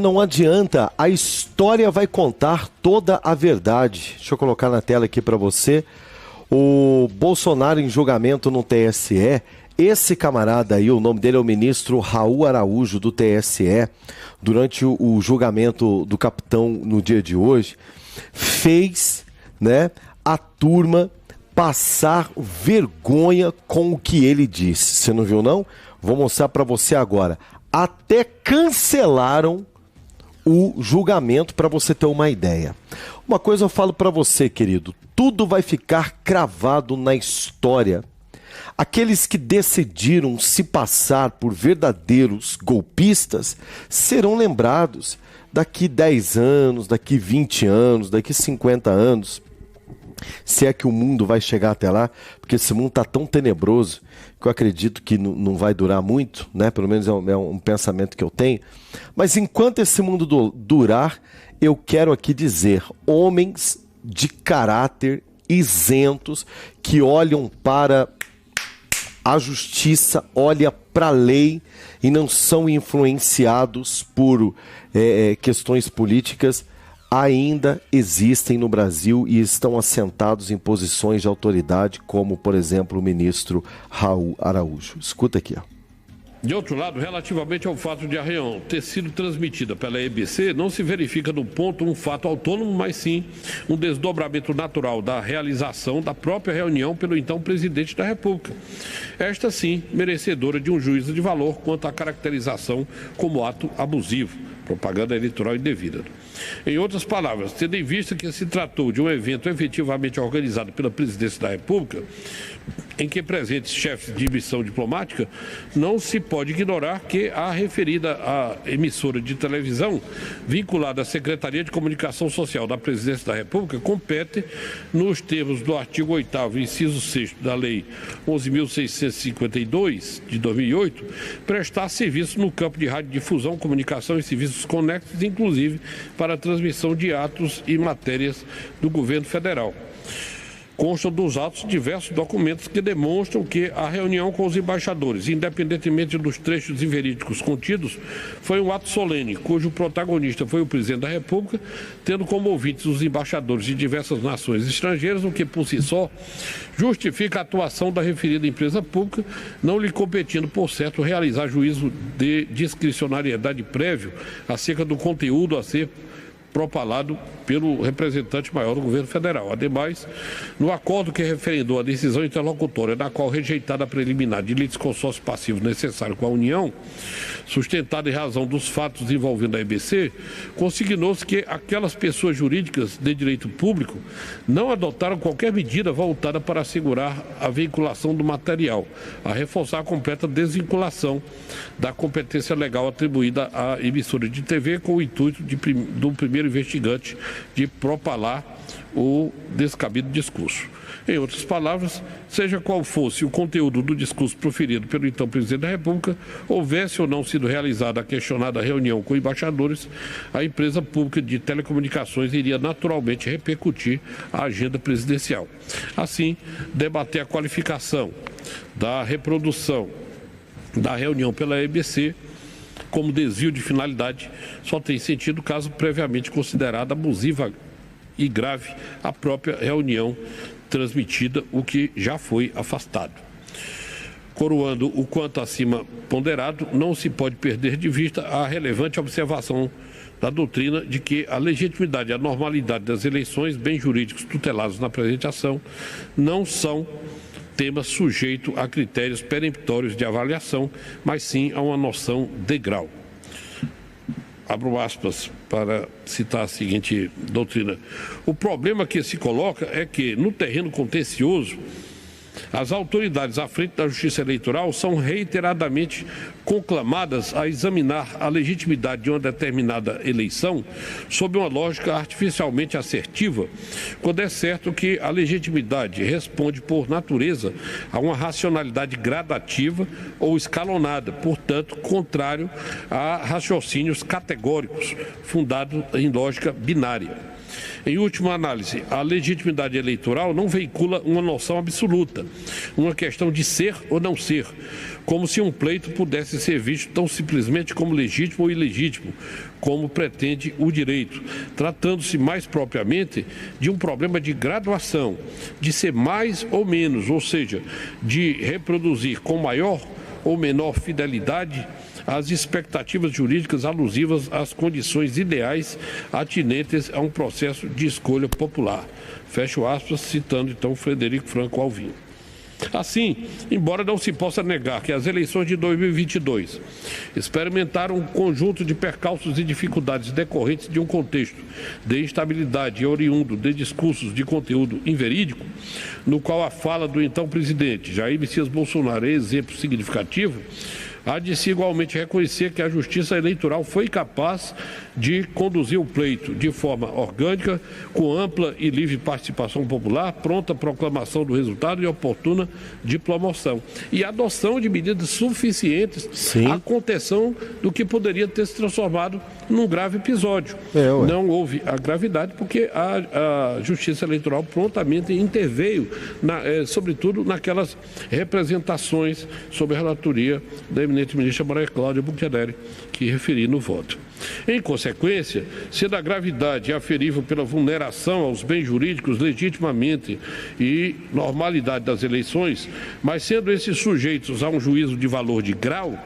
Não adianta, a história vai contar toda a verdade. Deixa eu colocar na tela aqui para você. O Bolsonaro em julgamento no TSE, esse camarada aí, o nome dele é o ministro Raul Araújo do TSE, durante o julgamento do capitão no dia de hoje, fez, né, a turma passar vergonha com o que ele disse. Você não viu, não? Vou mostrar para você agora. Até cancelaram o julgamento, para você ter uma ideia. Uma coisa eu falo para você, querido, tudo vai ficar cravado na história. Aqueles que decidiram se passar por verdadeiros golpistas serão lembrados daqui 10 anos, daqui 20 anos, daqui 50 anos. Se é que o mundo vai chegar até lá, porque esse mundo está tão tenebroso que eu acredito que não vai durar muito, né? Pelo menos é um pensamento que eu tenho. Mas enquanto esse mundo durar, eu quero aqui dizer, homens de caráter isentos, que olham para a justiça, olham para a lei e não são influenciados por questões políticas, ainda existem no Brasil e estão assentados em posições de autoridade, como, por exemplo, o ministro Raul Araújo. Escuta aqui, ó. De outro lado, relativamente ao fato de a reunião ter sido transmitida pela EBC, não se verifica no ponto um fato autônomo, mas sim um desdobramento natural da realização da própria reunião pelo então presidente da República. Esta sim, merecedora de um juízo de valor quanto à caracterização como ato abusivo, propaganda eleitoral indevida. Em outras palavras, tendo em vista que se tratou de um evento efetivamente organizado pela Presidência da República, em que presentes chefes de missão diplomática, não se pode ignorar que a referida à emissora de televisão, vinculada à Secretaria de Comunicação Social da Presidência da República, compete, nos termos do artigo 8º, inciso 6º da Lei 11.652, de 2008, prestar serviço no campo de radiodifusão, comunicação e serviços conexos, inclusive para a transmissão de atos e matérias do governo federal. Constam dos atos diversos documentos que demonstram que a reunião com os embaixadores, independentemente dos trechos inverídicos contidos, foi um ato solene, cujo protagonista foi o presidente da República, tendo como ouvintes os embaixadores de diversas nações estrangeiras, o que por si só justifica a atuação da referida empresa pública, não lhe competindo, por certo, realizar juízo de discricionariedade prévio acerca do conteúdo a ser propalado pelo representante maior do governo federal. Ademais, no acordo que referendou a decisão interlocutória, na qual rejeitada a preliminar de litisconsórcio passivo necessário com a União, sustentada em razão dos fatos envolvendo a EBC, consignou-se que aquelas pessoas jurídicas de direito público não adotaram qualquer medida voltada para assegurar a veiculação do material, a reforçar a completa desvinculação da competência legal atribuída à emissora de TV com o intuito do primeiro investigante de propalar o descabido discurso. Em outras palavras, seja qual fosse o conteúdo do discurso proferido pelo então presidente da República, houvesse ou não sido realizada a questionada reunião com embaixadores, a empresa pública de telecomunicações iria naturalmente repercutir a agenda presidencial. Assim, debater a qualificação da reprodução da reunião pela EBC como desvio de finalidade só tem sentido caso previamente considerada abusiva e grave a própria reunião transmitida, o que já foi afastado. Coroando o quanto acima ponderado, não se pode perder de vista a relevante observação da doutrina de que a legitimidade e a normalidade das eleições, bens jurídicos tutelados na presente ação, não são tema sujeito a critérios peremptórios de avaliação, mas sim a uma noção de grau. Abro aspas para citar a seguinte doutrina. O problema que se coloca é que, no terreno contencioso, as autoridades à frente da Justiça Eleitoral são reiteradamente conclamadas a examinar a legitimidade de uma determinada eleição sob uma lógica artificialmente assertiva, quando é certo que a legitimidade responde, por natureza, a uma racionalidade gradativa ou escalonada, portanto, contrário a raciocínios categóricos, fundados em lógica binária. Em última análise, a legitimidade eleitoral não veicula uma noção absoluta, uma questão de ser ou não ser, como se um pleito pudesse ser visto tão simplesmente como legítimo ou ilegítimo, como pretende o direito, tratando-se mais propriamente de um problema de graduação, de ser mais ou menos, ou seja, de reproduzir com maior ou menor fidelidade as expectativas jurídicas alusivas às condições ideais atinentes a um processo de escolha popular. Fecho aspas, citando então Frederico Franco Alvim. Assim, embora não se possa negar que as eleições de 2022 experimentaram um conjunto de percalços e dificuldades decorrentes de um contexto de instabilidade oriundo de discursos de conteúdo inverídico, no qual a fala do então presidente Jair Messias Bolsonaro é exemplo significativo, há de se igualmente reconhecer que a Justiça Eleitoral foi capaz de conduzir o pleito de forma orgânica, com ampla e livre participação popular, pronta proclamação do resultado e oportuna diplomação. E adoção de medidas suficientes à contenção do que poderia ter se transformado num grave episódio. Não houve a gravidade porque a Justiça Eleitoral prontamente interveio, sobretudo naquelas representações sob a relatoria da eminente ministra Maria Cláudia Bucchianeri, que referi no voto. Em consequência, sendo a gravidade aferível pela vulneração aos bens jurídicos legitimamente e normalidade das eleições, mas sendo esses sujeitos a um juízo de valor de grau,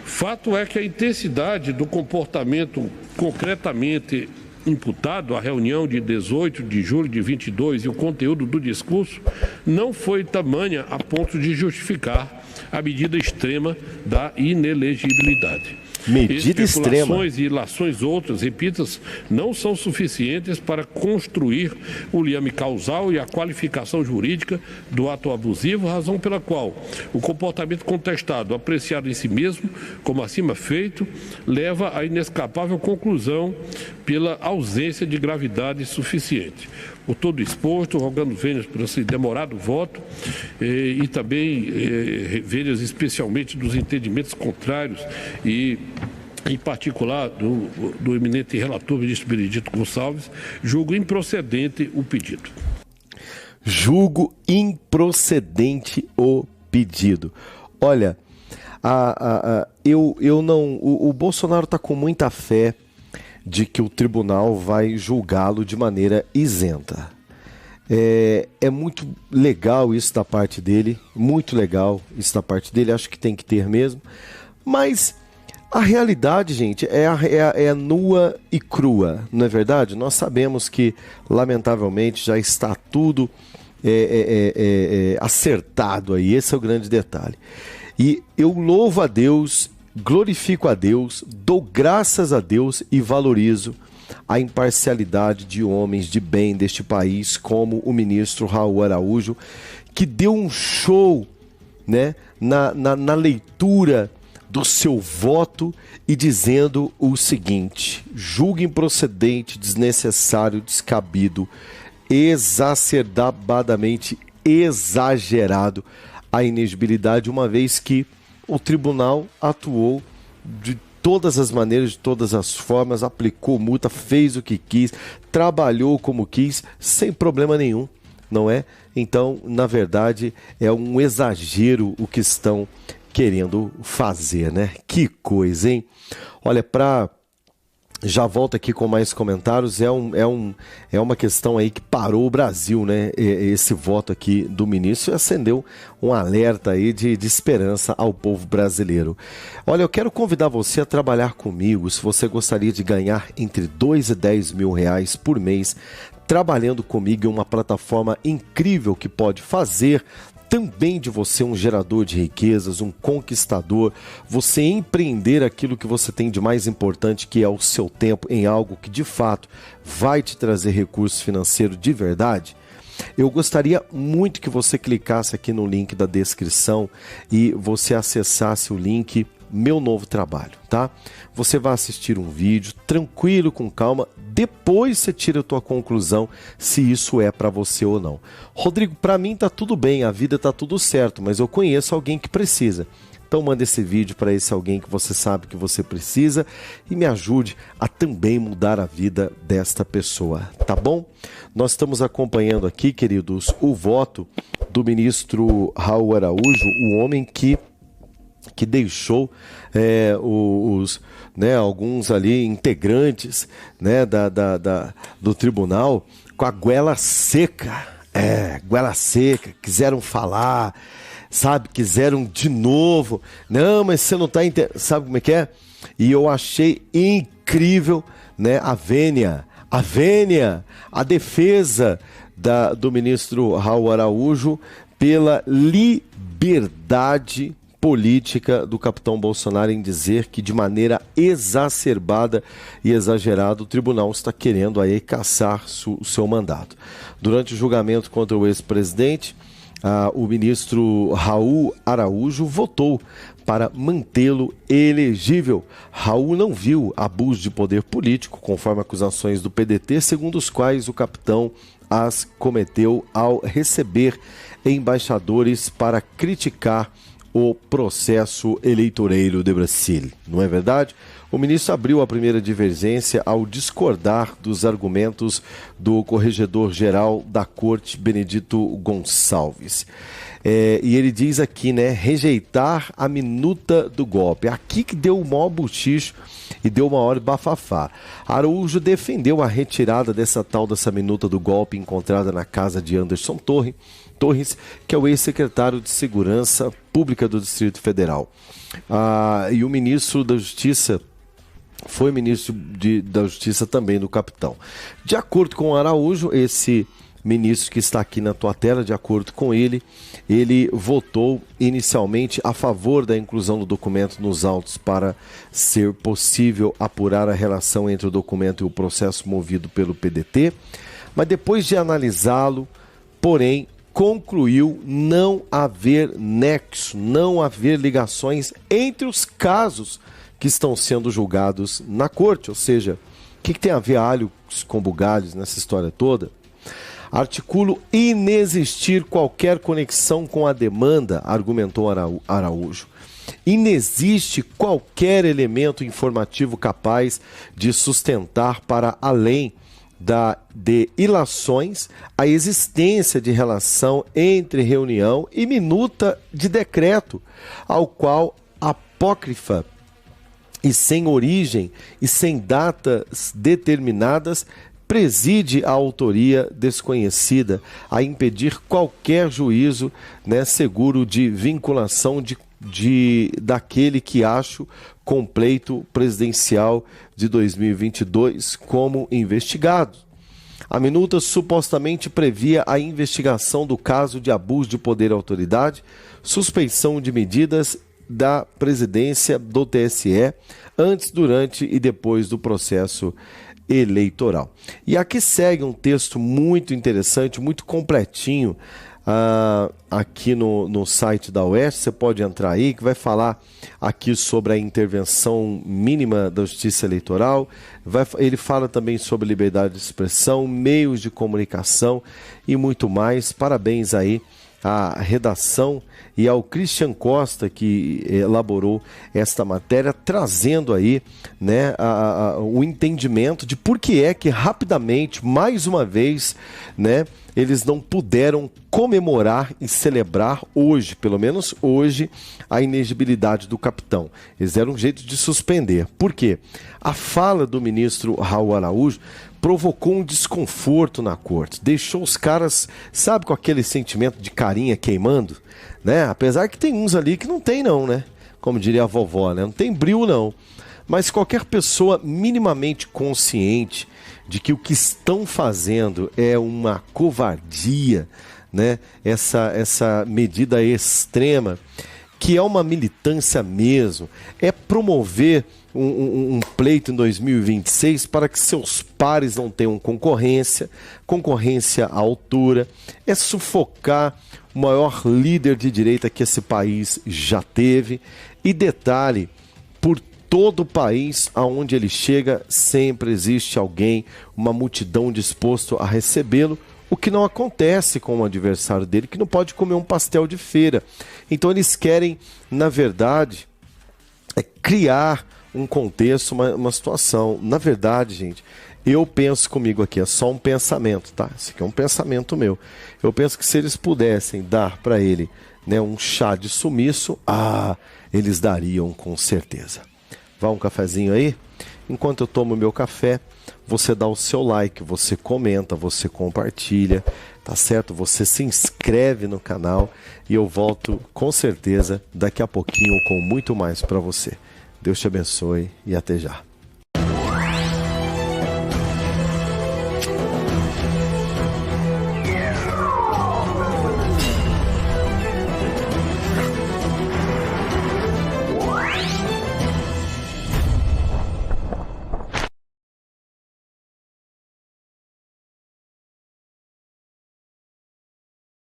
fato é que a intensidade do comportamento concretamente imputado à reunião de 18 de julho de 22 e o conteúdo do discurso não foi tamanha a ponto de justificar a medida extrema da inelegibilidade. Medida extrema. Especulações e ilações outras, repitas, não são suficientes para construir o liame causal e a qualificação jurídica do ato abusivo, razão pela qual o comportamento contestado, apreciado em si mesmo, como acima feito, leva à inescapável conclusão pela ausência de gravidade suficiente. Por todo exposto, rogando vênias por esse demorado voto e também vênias especialmente dos entendimentos contrários e, em particular, do eminente relator, ministro Benedito Gonçalves, julgo improcedente o pedido. Julgo improcedente o pedido. Olha, eu não. O Bolsonaro está com muita fé de que o tribunal vai julgá-lo de maneira isenta. É muito legal isso da parte dele, muito legal isso da parte dele, acho que tem que ter mesmo, mas a realidade, gente, é nua e crua, não é verdade? Nós sabemos que, lamentavelmente, já está tudo acertado aí, esse é o grande detalhe. E eu louvo a Deus, glorifico a Deus, dou graças a Deus e valorizo a imparcialidade de homens de bem deste país, como o ministro Raul Araújo, que deu um show, né, na leitura do seu voto e dizendo o seguinte: julgo improcedente, desnecessário, descabido, exacerbadamente exagerado a inegibilidade, uma vez que o tribunal atuou de todas as maneiras, de todas as formas, aplicou multa, fez o que quis, trabalhou como quis, sem problema nenhum, não é? Então, na verdade, é um exagero o que estão querendo fazer, né? Que coisa, hein? Olha, já volto aqui com mais comentários, é uma questão aí que parou o Brasil, né? Esse voto aqui do ministro acendeu um alerta aí de esperança ao povo brasileiro. Olha, eu quero convidar você a trabalhar comigo, se você gostaria de ganhar entre 2 e 10 mil reais por mês, trabalhando comigo em uma plataforma incrível que pode fazer também de você um gerador de riquezas, um conquistador, você empreender aquilo que você tem de mais importante, que é o seu tempo, em algo que de fato vai te trazer recurso financeiro de verdade. Eu gostaria muito que você clicasse aqui no link da descrição e você acessasse o link Meu Novo Trabalho, tá? Você vai assistir um vídeo tranquilo, com calma, depois você tira a tua conclusão se isso é para você ou não. Rodrigo, para mim tá tudo bem, a vida tá tudo certo, mas eu conheço alguém que precisa. Então manda esse vídeo para esse alguém que você sabe que você precisa e me ajude a também mudar a vida desta pessoa, tá bom? Nós estamos acompanhando aqui, queridos, o voto do ministro Raul Araújo, o homem que deixou alguns ali integrantes, né, do tribunal com a goela seca. Goela seca, quiseram falar, sabe, quiseram de novo. Não, mas você não está entendendo, sabe como é que é? E eu achei incrível, né, a vênia, a defesa do ministro Raul Araújo pela liberdade política do capitão Bolsonaro em dizer que de maneira exacerbada e exagerada o tribunal está querendo aí cassar o seu mandato. Durante o julgamento contra o ex-presidente, o ministro Raul Araújo votou para mantê-lo elegível. Raul não viu abuso de poder político, conforme acusações do PDT, segundo os quais o capitão as cometeu ao receber embaixadores para criticar o processo eleitoreiro de Brasília. Não é verdade? O ministro abriu a primeira divergência ao discordar dos argumentos do corregedor-geral da Corte, Benedito Gonçalves. E ele diz aqui, né, rejeitar a minuta do golpe. Aqui que deu o maior buchicho e deu uma hora bafafá. Araújo defendeu a retirada dessa minuta do golpe encontrada na casa de Anderson Torres, que é o ex-secretário de Segurança Pública do Distrito Federal. E o ministro da Justiça foi ministro da Justiça também do capitão. De acordo com o Araújo, esse ministro que está aqui na tua tela, de acordo com ele votou inicialmente a favor da inclusão do documento nos autos para ser possível apurar a relação entre o documento e o processo movido pelo PDT, mas depois de analisá-lo, porém, concluiu não haver nexo, não haver ligações entre os casos que estão sendo julgados na corte. Ou seja, o que tem a ver alhos com bugalhos nessa história toda? Articulo inexistir qualquer conexão com a demanda, argumentou Araújo. Inexiste qualquer elemento informativo capaz de sustentar para além de ilações a existência de relação entre reunião e minuta de decreto, ao qual apócrifa e sem origem e sem datas determinadas preside a autoria desconhecida a impedir qualquer juízo, né, seguro de vinculação daquele que acho com pleito presidencial de 2022 como investigado. A minuta supostamente previa a investigação do caso de abuso de poder e autoridade, suspeição de medidas da presidência do TSE antes, durante e depois do processo eleitoral. E aqui segue um texto muito interessante, muito completinho, aqui no site da UERJ, você pode entrar aí, que vai falar aqui sobre a intervenção mínima da Justiça Eleitoral, ele fala também sobre liberdade de expressão, meios de comunicação e muito mais. Parabéns aí à redação e ao Christian Costa, que elaborou esta matéria, trazendo aí, né, o entendimento de por que é que rapidamente, mais uma vez, né, eles não puderam comemorar e celebrar hoje, pelo menos hoje, a inegibilidade do capitão. Eles deram um jeito de suspender. Por quê? A fala do ministro Raul Araújo provocou um desconforto na corte, deixou os caras, sabe, com aquele sentimento de carinha queimando, né? Apesar que tem uns ali que não tem não, né? Como diria a vovó, né? Não tem brilho não. Mas qualquer pessoa minimamente consciente de que o que estão fazendo é uma covardia, né? Essa medida extrema, que é uma militância mesmo, é promover um pleito em 2026 para que seus pares não tenham concorrência à altura, é sufocar o maior líder de direita que esse país já teve. E detalhe, por todo o país aonde ele chega, sempre existe alguém, uma multidão disposto a recebê-lo o que não acontece com o adversário dele, que não pode comer um pastel de feira. Então eles querem, na verdade, criar um contexto, uma situação. Na verdade, gente, eu penso comigo aqui, é só um pensamento, tá? Esse aqui é um pensamento meu. Eu penso que se eles pudessem dar para ele, né, um chá de sumiço, eles dariam com certeza. Vá um cafezinho aí? Enquanto eu tomo meu café, você dá o seu like, você comenta, você compartilha, tá certo? Você se inscreve no canal e eu volto com certeza daqui a pouquinho com muito mais para você. Deus te abençoe e até já.